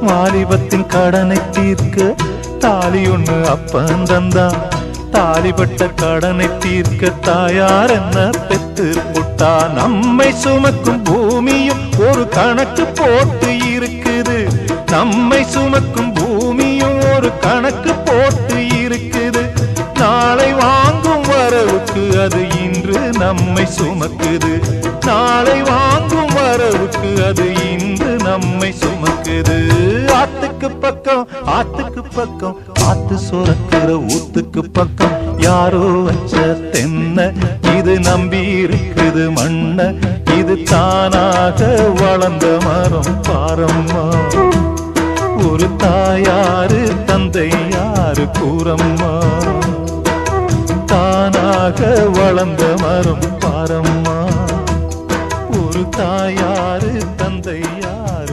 வாலிபத்தின் கடனை தீர்க்க தாலி ஒண்ணு அப்பன் தந்தான். தாலிபட்ட கடனை தீர்க்க தாயார் என்ன பெத்து புட்டா. நம்மை சுமக்கும் பூமியும் ஒரு கணக்கு போட்டு இருக்குது. நம்மை சுமக்கும் பூமியும் ஒரு கணக்கு போட்டு இருக்குது. நாளை வாங்கும் வரவுக்கு அது இன்று நம்மை சுமக்குது. நாளை வாங்கும் வரவுக்கு அது இன்று நம்மை சுமக்குது. ஆத்துக்கு பக்கம் ஆத்துக்கு பக்கம் ஆத்து சுரக்கிற ஊத்துக்கு பக்கம் யாரோ வச்ச தென்ன இது நம்பி இருக்குது மண்ண. இது தானாக வளர்ந்த மரம் பாரம்மா. ஒரு தாயாரு தந்தை யாரு கூறம்மா. தானாக வளர்ந்த மரம் பாரம்மா. ஒரு தாயாரு தந்தை யாரு